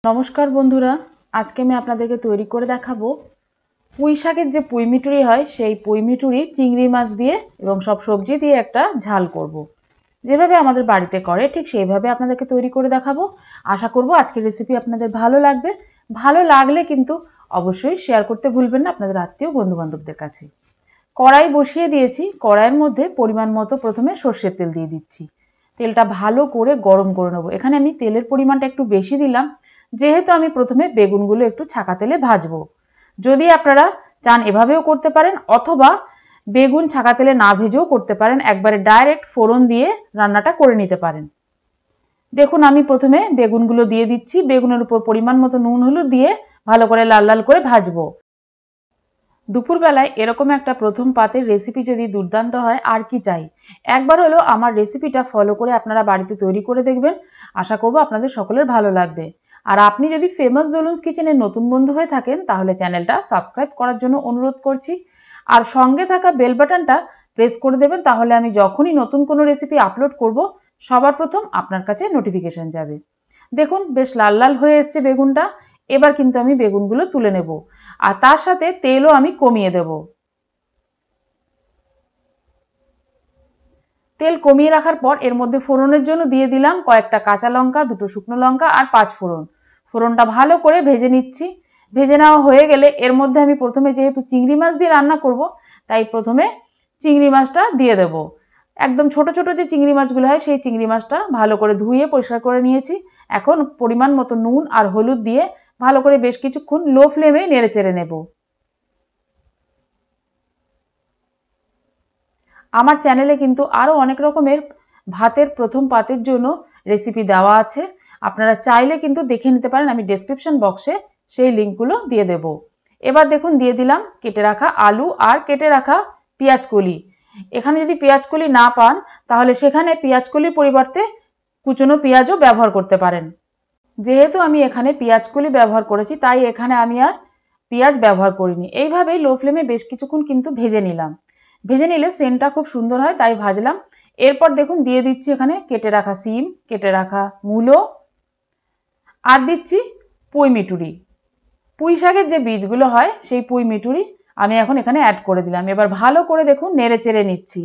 नमस्कार बंधुरा आज के मैं आपनादेरके तैरी करे देखाबो पुई शाकेर जे पुई मिटुरी हय सेई पुई मिटुरी चिंगड़ी माछ दिए एबं सब सब्जी दिए एकटा झाल करब जेभाबे आमादेर बाड़ीते करे ठीक सेइभाबे आपनादेरके तैरी करे देखाबो। आशा करब आजकेर रेसिपि आपनादेर भालो लागबे। भालो लागले किन्तु अवश्यई शेयार करते भुलबेन ना आपनादेर आत्मीय बंधु बान्धबदेर काछे। कड़ाई बसिए दिएछि, कड़ाइयेर मध्ये परिमाण मतो प्रथमे सर्षेर तेल दिए दिচ্ছি। तेलटा भालो करे गरम करे नेब। एखाने आमि तेलेर परिमाणटा एकटु बेशी दिलाम जेहेतु आमि प्रथमे बेगुनगुलो एकटु छाका तेले भाजबो। यदि आपनारा चान एभाবেও करते पारेन अथवा बेगुन छाका तेले ना भेजेও करते पारेन, एकबारे डायरेक्ट फोड़न दिए रान्नाटा करे निते पारेन। देखुन आमि प्रथमे बेगुनगुलो दिए दिচ্ছি, बेगुनेर उपर परिमाण मतो नुन हलुद दिए भालो करे लाल लाल करे भाजबो। दुपुर बेलाय एरकम एक प्रथम पातेर रेसिपि यदि दुर्दान्त हय आर कि चाই। एकबार हलो आमार रेसिपिटा फलो करे आपनारा बाड़ीते तैरी करे देखबेन। आशा करब आपनादेर सकलेर भालो लागबे। আর আপনি যদি ফেমাস দোলুন্স কিচেনের নতুন বন্ধু হয়ে থাকেন তাহলে চ্যানেলটা সাবস্ক্রাইব করার জন্য অনুরোধ করছি আর সঙ্গে থাকা বেল বাটনটা প্রেস করে দেবেন, তাহলে আমি যখনই নতুন কোনো রেসিপি আপলোড করব সবার প্রথম আপনার কাছে নোটিফিকেশন যাবে। দেখুন বেশ লাল লাল হয়ে এসেছে বেগুনটা। এবার কিন্তু আমি বেগুনগুলো তুলে নেব আর তার সাথে তেলও আমি কমিয়ে দেব। তেল কমিয়ে রাখার পর এর মধ্যে ফোড়নের জন্য দিয়ে দিলাম কয়েকটা কাঁচা লঙ্কা, দুটো শুকনো লঙ্কা আর 5 ফোড়ন। ফোড়নটা ভালো করে ভেজে নিচ্ছি। ভেজে নেওয়া হয়ে গেলে এর মধ্যে আমি প্রথমে যেহেতু চিংড়ি মাছ দিয়ে রান্না করব তাই প্রথমে চিংড়ি মাছটা দিয়ে দেব। একদম ছোট ছোট যে চিংড়ি মাছগুলো হয় সেই চিংড়ি মাছটা ভালো করে ধুয়ে পরিষ্কার করে নিয়েছি। এখন পরিমাণ মতো নুন আর হলুদ দিয়ে ভালো করে বেশ কিছুক্ষণ লো ফ্লেমে নেড়েচেড়ে নেব। আমার চ্যানেলে কিন্তু আরও অনেক রকমের ভাতের প্রথম পাতের জন্য রেসিপি দেওয়া আছে, আপনারা চাইলে কিন্তু দেখে নিতে পারেন। আমি ডেসক্রিপশন বক্সে সেই লিঙ্কগুলো দিয়ে দেব। এবার দেখুন দিয়ে দিলাম কেটে রাখা আলু আর কেটে রাখা পেঁয়াজকলি। এখানে যদি পেঁয়াজকলি না পান তাহলে সেখানে পেঁয়াজকলির পরিবর্তে কুচনো পেঁয়াজও ব্যবহার করতে পারেন। যেহেতু আমি এখানে পেঁয়াজকলি ব্যবহার করেছি তাই এখানে আমি আর পেঁয়াজ ব্যবহার করিনি। এইভাবেই লো ফ্লেমে বেশ কিছুক্ষণ কিন্তু ভেজে নিলাম। ভেজে নিলে সেন্টটা খুব সুন্দর হয় তাই ভাজলাম। এরপর দেখুন দিয়ে দিচ্ছি এখানে কেটে রাখা সিম, কেটে রাখা মূলো আর দিচ্ছি পুঁই মিটুরি। পুঁই শাকের যে বীজগুলো হয় সেই পুঁই মিটুরি আমি এখন এখানে অ্যাড করে দিলাম। এবার ভালো করে দেখুন নেড়ে চেড়ে নিচ্ছি।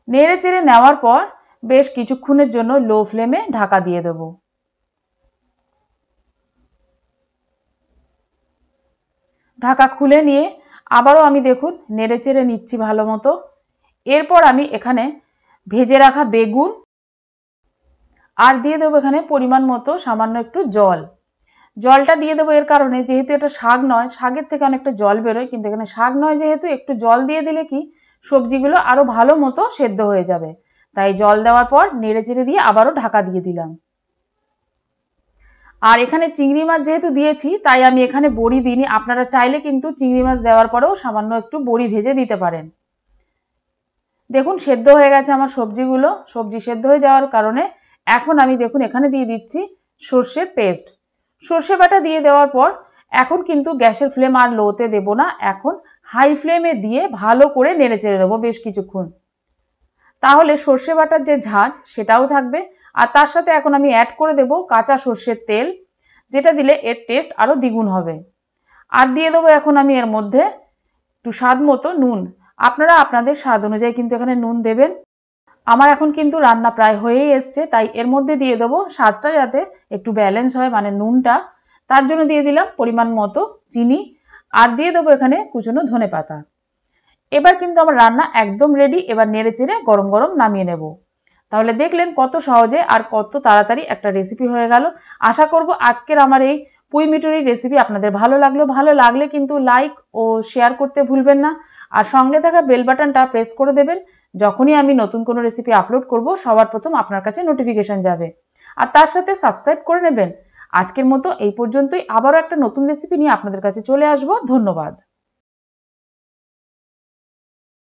নেড়ে চেড়ে নেওয়ার পর বেশ কিছুক্ষণের জন্য লো ফ্লেমে ঢাকা দিয়ে দেব। ঢাকা খুলে নিয়ে আবারও আমি দেখুন নেড়ে চেড়ে নিচ্ছি ভালো মতো। এরপর আমি এখানে ভেজে রাখা বেগুন আর দিয়ে দেবো এখানে পরিমাণ মতো সামান্য একটু জল। জলটা দিয়ে দেবো এর কারণে যেহেতু এটা শাক নয়, শাকের থেকে অনেকটা জল বেরোয়, কিন্তু এখানে শাক নয় যেহেতু একটু জল দিয়ে দিলে কি সবজিগুলো আরও ভালো মতো সেদ্ধ হয়ে যাবে। তাই জল দেওয়ার পর নেড়ে চেড়ে দিয়ে আবারও ঢাকা দিয়ে দিলাম। আর এখানে চিংড়ি মাছ যেহেতু দিয়েছি তাই আমি এখানে বড়ি দিইনি। আপনারা চাইলে কিন্তু চিংড়ি মাছ দেওয়ার পরেও সামান্য একটু বড়ি ভেজে দিতে পারেন। দেখুন সেদ্ধ হয়ে গেছে আমার সবজিগুলো। সবজি সেদ্ধ হয়ে যাওয়ার কারণে এখন আমি দেখুন এখানে দিয়ে দিচ্ছি সর্ষের পেস্ট। সর্ষে বাটা দিয়ে দেওয়ার পর এখন কিন্তু গ্যাসের ফ্লেম আর লোতে দেব না, এখন হাই ফ্লেমে দিয়ে ভালো করে নেড়ে চেড়ে দেবো বেশ কিছুক্ষণ। তাহলে সর্ষে বাটার যে ঝাঁঝ সেটাও থাকবে আর তার সাথে এখন আমি অ্যাড করে দেব কাঁচা সর্ষের তেল, যেটা দিলে এর টেস্ট আরও দ্বিগুণ হবে। আর দিয়ে দেবো এখন আমি এর মধ্যে একটু স্বাদ মতো নুন। আপনারা আপনাদের স্বাদ অনুযায়ী কিন্তু এখানে নুন দেবেন। আমার এখন কিন্তু রান্না প্রায় হয়েই এসছে তাই এর মধ্যে দিয়ে দেবো স্বাদটা যাতে একটু ব্যালেন্স হয়, মানে নুনটা, তার জন্য দিয়ে দিলাম পরিমাণ মতো চিনি আর দিয়ে দেবো এখানে কুচনো ধনেপাতা। এবার কিন্তু আমার রান্না একদম রেডি। এবার নেড়ে চেড়ে গরম গরম নামিয়ে নেব। তাহলে দেখলেন কত সহজে আর কত তাড়াতাড়ি একটা রেসিপি হয়ে গেল। আশা করব আজকের আমার এই পুঁই মিটুরি রেসিপি আপনাদের ভালো লাগলো। ভালো লাগলে কিন্তু লাইক ও শেয়ার করতে ভুলবেন না আর সঙ্গে থাকা বেল বাটনটা প্রেস করে দেবেন। যখনই আমি নতুন কোনো রেসিপি আপলোড করব সবার প্রথম আপনার কাছে নোটিফিকেশন যাবে। আর তার সাথে সাবস্ক্রাইব করে নেবেন। আজকের মতো এই পর্যন্তই। আবারও একটা নতুন রেসিপি নিয়ে আপনাদের কাছে চলে আসবো। ধন্যবাদ।